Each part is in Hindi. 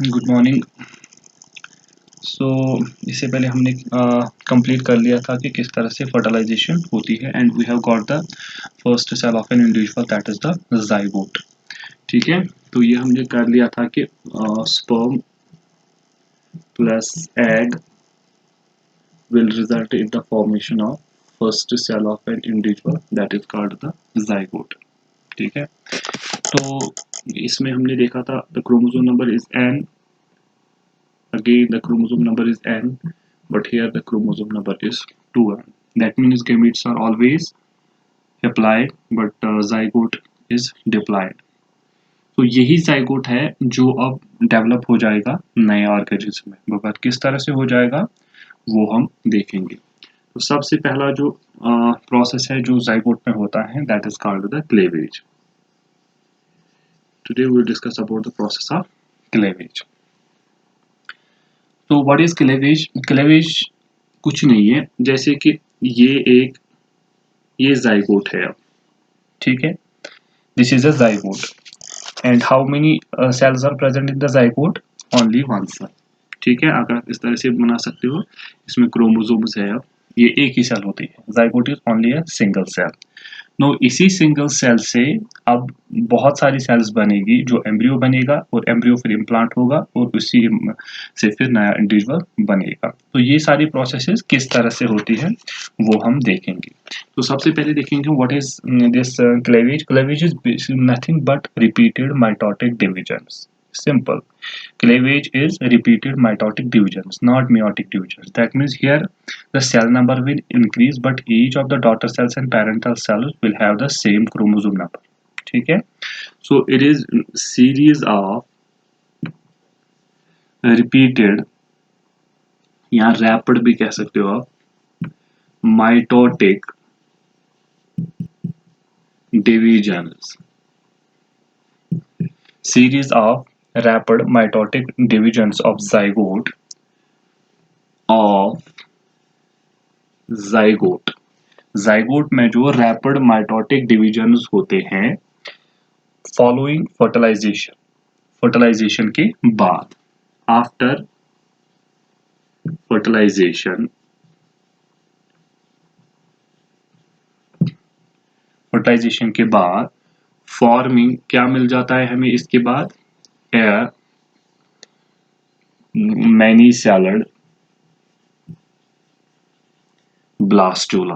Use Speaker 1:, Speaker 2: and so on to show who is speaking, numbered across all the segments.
Speaker 1: Good morning. सो इससे पहले हमने कंप्लीट कर लिया था कि किस तरह से फर्टिलाइजेशन होती है and we have got the first cell of an individual that is the zygote. ठीक है, तो ये हमने कर लिया था कि sperm plus egg will result in the formation of first cell of an individual that is called the zygote। ठीक है, तो इसमें हमने देखा था the chromosome number is n, again the chromosome number is n, but here the chromosome number is 2n। that means gametes are always haploid but zygote is diploid। तो यही जाइगोट है जो अब डेवलप हो जाएगा नए ऑर्गेनिज्म में, बट किस तरह से हो जाएगा वो हम देखेंगे। तो सबसे पहला जो प्रोसेस है जो जाइगोट में होता है that is called the cleavage. Today we will discuss about the process of cleavage. तो व्हाट इज क्लेवेज? क्लेवेज कुछ नहीं है, जैसे कि ये जाइगोट है अब, ठीक है, this is a zygote and how many cells are present in the zygote? Only one cell. ठीक है, अगर आप इस तरह से बना सकते हो, इसमें क्रोमोसोम्स है, अब ये एक ही सेल होती है, zygote is only a single cell. No, इसी सिंगल सेल से अब बहुत सारी सेल्स बनेगी, जो एम्ब्रियो बनेगा और एम्ब्रियो फिर इम्प्लांट होगा और उसी से फिर नया इंडिविजुअल बनेगा। तो ये सारी प्रोसेसेस किस तरह से होती है वो हम देखेंगे। तो सबसे पहले देखेंगे what is this cleavage. Cleavage is nothing but repeated mitotic divisions. Simple. Cleavage is repeated mitotic divisions, not meiotic divisions. That means here the cell number will increase, but each of the daughter cells and parental cells will have the same chromosome number. ठीक है, so it is series of repeated, यहाँ रैपिड भी कह सकते हो आप, mitotic divisions, series of rapid mitotic divisions of zygote zygote में जो रैपिड माइटोटिक डिविजन्स होते हैं फॉलोइंग फर्टिलाइजेशन के बाद, आफ्टर फर्टिलाइजेशन के बाद फॉर्मिंग क्या मिल जाता है हमें इसके बाद? Many celled blastula.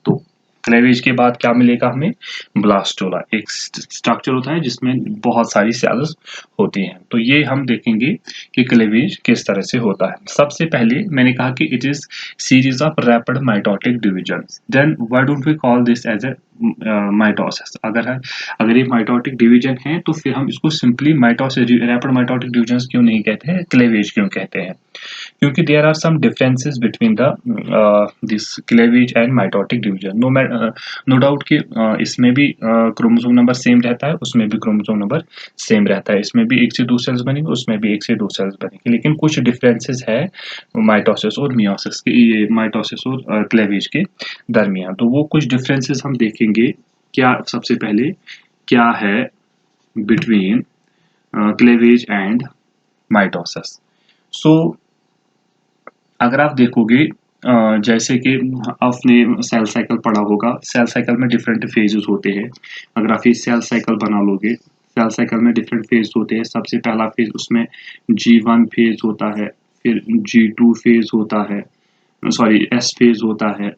Speaker 1: तो क्लेवेज के बाद क्या मिलेगा हमें? ब्लास्टुला, एक स्ट्रक्चर होता है जिसमें बहुत सारी सेल्स होती हैं। तो ये हम देखेंगे कि क्लेवेज किस तरह से होता है। सबसे पहले मैंने कहा कि it is series of rapid mitotic divisions. Then why don't we call this as a mitosis? अगर ये माइटोटिक डिवीजन है तो फिर हम इसको simply mitosis, rapid mitotic divisions क्यों नहीं कहते हैं, क्लेवेज क्यों कहते हैं? क्योंकि there are some differences between the this cleavage and mitotic division. No doubt कि इसमें भी क्रोमोसोम नंबर सेम रहता है, उसमें भी क्रोमोसोम नंबर सेम रहता है, इसमें भी एक से दो सेल्स बनेंगे, उसमें भी एक से दो सेल्स बनेंगे, लेकिन कुछ डिफरेंसेस है माइटोसिस और मियोसिस के, ये माइटोसिस और क्लेवेज के दरमियान। तो वो कुछ डिफरेंसेस हम देखेंगे। क्या सबसे पहले क्या है बिटवीन क्लेवेज एंड माइटोसिस? सो अगर आप देखोगे जैसे कि आपने सेल साइकिल पढ़ा होगा, सेल साइकिल में डिफरेंट फेजेस होते हैं। अगर आप ये सेल साइकिल बना लोगे, सेल साइकिल में डिफरेंट फेज होते हैं। सबसे पहला फेज उसमें G1 फेज होता है, फिर G2 फेज होता है, सॉरी S फेज होता है,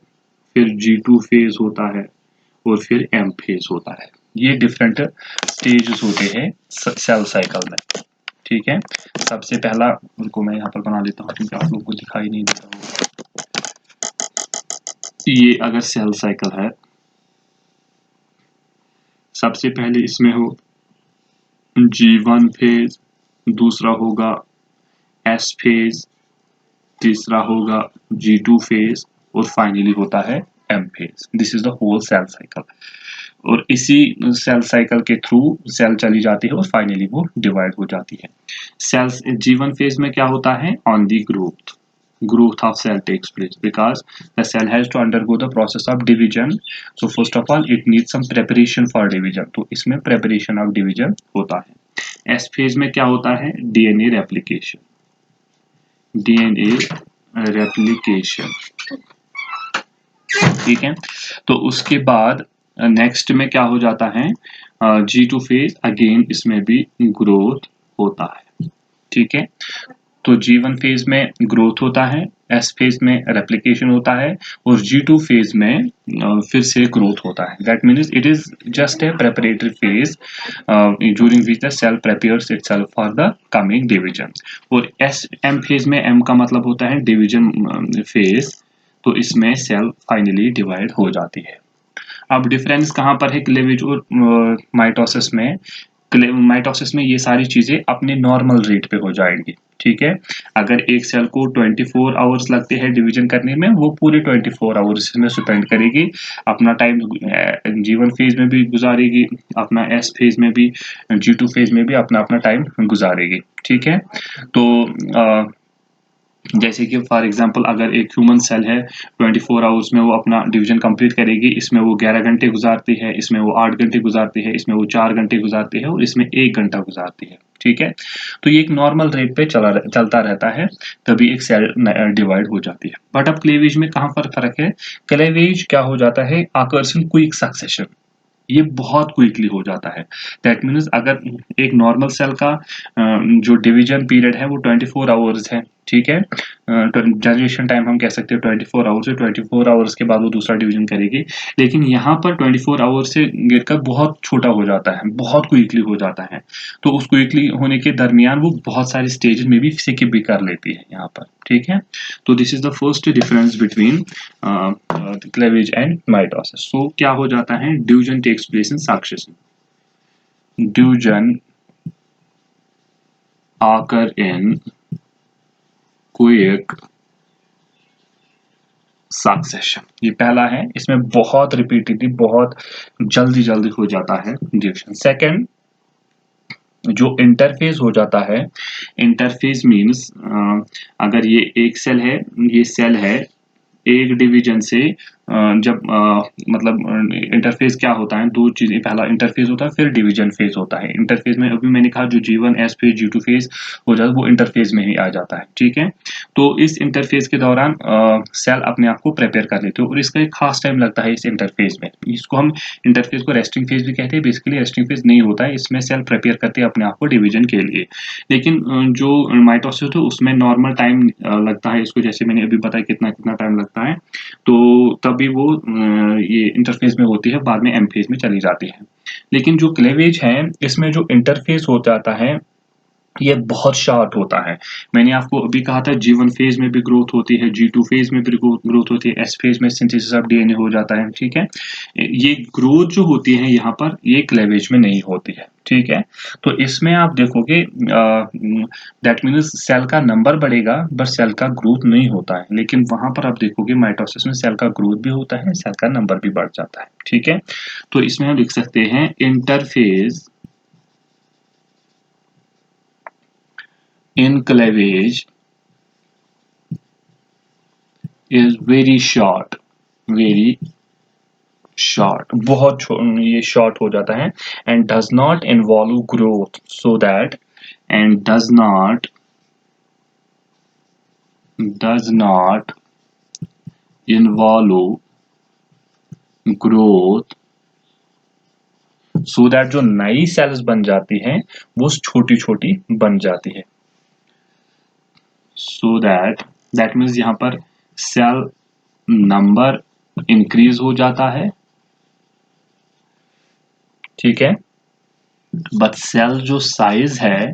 Speaker 1: फिर G2 फेज होता है और फिर M फेज होता है। ये डिफरेंट स्टेजेस होते हैं सेल साइकिल में। ठीक है, सबसे पहला उनको मैं यहाँ पर बना लेता हूँ क्योंकि आप लोगों को दिखाई नहीं देता होगा। ये अगर सेल साइकिल है, सबसे पहले इसमें हो G1 फेज, दूसरा होगा S फेज, तीसरा होगा G2 फेज और फाइनली होता है M phase. This is the whole cell cycle. और इसी सेल साइकिल के थ्रू सेल चली जाती है और फाइनली वो डिवाइड हो जाती है। सेल्स G1 फेज में क्या होता है? On the growth. growth of cell takes place because the cell has to undergo the process of division. So first of all it needs some preparation for division. तो इसमें preparation of division होता है. S phase में क्या होता है? DNA replication. DNA replication. ठीक है. तो उसके बाद नेक्स्ट में क्या हो जाता है? G2 phase अगेन इसमें भी ग्रोथ होता है. ठीक है. तो G1 फेज में ग्रोथ होता है, S फेज में रेप्लिकेशन होता है और G2 फेज में फिर से ग्रोथ होता है. That means it is just a preparatory phase during which the cell prepares itself for the coming division. और M फेज में M का मतलब होता है डिवीजन फेज. तो इसमें सेल फाइनली डिवाइड हो जाती है. अब डिफरेंस कहाँ पर है क्लीवेज और माइटोसिस में? माइटोसिस में ये सारी चीजें अपने नॉर्मल रेट पे हो जाएंगी. ठीक है. अगर एक सेल को 24 आवर्स लगते हैं डिवीजन करने में, वो पूरे 24 आवर्स में स्पेंड करेगी. अपना टाइम G1 फेज में भी गुजारेगी, अपना S फेज में भी, G2 फेज में भी अपना अपना टाइम गुजारेगी. ठीक है. तो जैसे कि फॉर एग्जांपल अगर एक ह्यूमन सेल है 24 आवर्स में वो अपना डिवीजन कंप्लीट करेगी, इसमें वो 11 घंटे गुजारती है, इसमें वो 8 घंटे गुजारती है, इसमें वो 4 घंटे गुजारती है और इसमें 1 घंटा गुजारती है. ठीक है. तो ये एक नॉर्मल रेट पे चलता रहता है, तभी एक सेल डिवाइड हो जाती है. बट अब क्लीवेज में कहाँ पर फर्क है? क्लीवेज क्या हो जाता है? Occurs in quick succession. ये बहुत क्विकली हो जाता है. दैट मीन्स अगर एक नॉर्मल सेल का जो डिवीजन पीरियड है वो 24 आवर्स है. ठीक है. जनरेशन टाइम हम कह सकते हैं 24 आवर्स है. 24 आवर्स के बाद वो दूसरा डिवीजन करेगी. लेकिन यहाँ पर 24 आवर्स से गिरकर बहुत छोटा हो जाता है, बहुत क्विकली हो जाता है. तो उस क्विकली होने के दरमियान वो बहुत सारे स्टेजेस में भी स्किप भी कर लेती है यहाँ पर. ठीक है. तो this is the first difference between cleavage and mitosis. So क्या हो जाता है? Division takes place in succession. Division occur in quick succession. ये पहला है, इसमें बहुत रिपीटेडली बहुत जल्दी जल्दी हो जाता है डिवीजन. सेकंड जो इंटरफेस हो जाता है, इंटरफेस मीन्स अगर ये एक सेल है, ये सेल है एक डिवीजन से जब मतलब इंटरफेस क्या होता है? दो चीजें, पहला इंटरफेस होता है फिर डिवीजन फेज होता है. इंटरफेस में अभी मैंने कहा जो G1 S phase G2 phase हो जाता है वो इंटरफेस में ही आ जाता है. ठीक है. तो इस इंटरफेस के दौरान सेल अपने आप को प्रिपेयर कर लेते हो और इसका एक खास टाइम लगता है इस इंटरफेस में. इसको हम इंटरफेस को रेस्टिंग फेज भी कहते हैं. बेसिकली रेस्टिंग फेज नहीं होता है, इसमें सेल प्रिपेयर करते हैं अपने आप को डिवीजन के लिए. लेकिन जो माइटोसिस है उसमें नॉर्मल टाइम लगता है इसको, जैसे मैंने अभी बताया कितना कितना टाइम लगता है. तो तभी वो ये इंटरफेस में होती है, बाद में M फेज में चली जाती है. लेकिन जो क्लीवेज है इसमें जो इंटरफेस हो जाता है ये बहुत शॉर्ट होता है. मैंने आपको अभी कहा था G1 फेज में भी ग्रोथ होती है, G2 फेज में भी ग्रोथ होती है, S फेज में सिंथेसिस ऑफ DNA हो जाता है. ठीक है. ये ग्रोथ जो होती है यहाँ पर ये क्लीवेज में नहीं होती है. ठीक है. तो इसमें आप देखोगे दैट मीन्स सेल का नंबर बढ़ेगा बट सेल का ग्रोथ नहीं होता है. लेकिन वहां पर आप देखोगे माइटोसिस में सेल का ग्रोथ भी होता है, सेल का नंबर भी बढ़ जाता है. ठीक है. तो इसमें हम लिख सकते हैं interphase in cleavage is very short, बहुत ये short हो जाता है. and does not involve growth, so that and does not involve growth, so that जो नई सेल्स बन जाती हैं वो छोटी छोटी बन जाती है. so that means यहाँ पर सेल नंबर इंक्रीज हो जाता है. ठीक है. बट सेल जो साइज है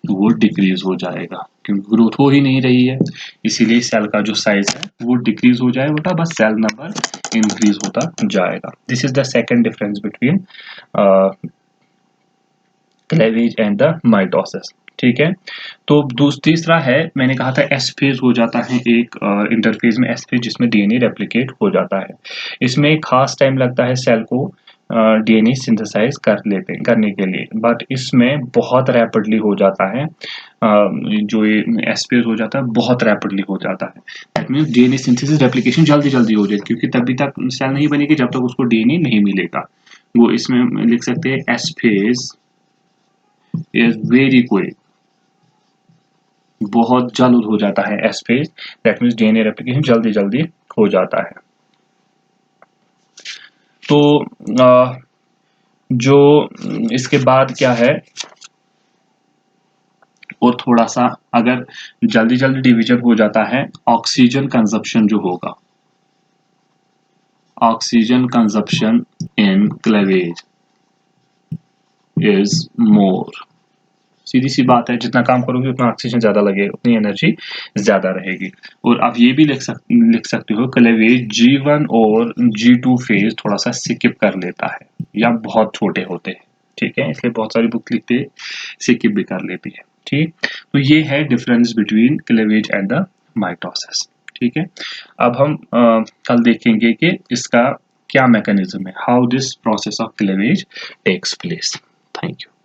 Speaker 1: वो डिक्रीज हो जाएगा क्योंकि ग्रोथ हो ही नहीं रही है, इसीलिए सेल का जो साइज है वो डिक्रीज हो जाएगा, बस सेल नंबर इंक्रीज होता जाएगा. This is the second difference between cleavage and the mitosis. ठीक है. तो तीसरा है, मैंने कहा था S फेज हो जाता है एक इंटरफेज में S फेज जिसमें DNA रेप्लिकेट हो जाता है. इसमें एक खास टाइम लगता है सेल को DNA सिंथेसाइज करने के लिए, बट इसमें बहुत रैपिडली हो जाता है. जो ये एस्पेस हो जाता है बहुत रैपिडली हो जाता है। That means DNA synthesis replication जल्दी जल्दी हो जाए, क्योंकि तभी तक सेल नहीं बनेगी जब तक उसको डीएनए नहीं मिलेगा। वो इसमें लिख सकते हैं एस्पेस इज वेरी क्विक, बहुत जल्द हो जाता है space. That means DNA replication जल्दी जल्दी हो जाता है। तो जो इसके बाद क्या है, और थोड़ा सा अगर जल्दी जल्दी डिवीजन हो जाता है, ऑक्सीजन कंजप्शन जो होगा, oxygen consumption in cleavage is more. सीधी सी बात है, जितना काम करोगे उतना ऑक्सीजन ज्यादा लगेगा, उतनी एनर्जी ज्यादा रहेगी। और आप ये भी लिख सकते हो क्लेवेज G1 और G2 फेज थोड़ा सा स्किप कर लेता है, या बहुत छोटे होते हैं, ठीक है, इसलिए बहुत सारी बुक लिखते हैं स्किप भी कर लेती है। ठीक, तो ये है difference between cleavage and the mitosis. ठीक है, अब हम कल देखेंगे कि इसका क्या मैकेनिज्म है, how this process of cleavage takes place. Thank you.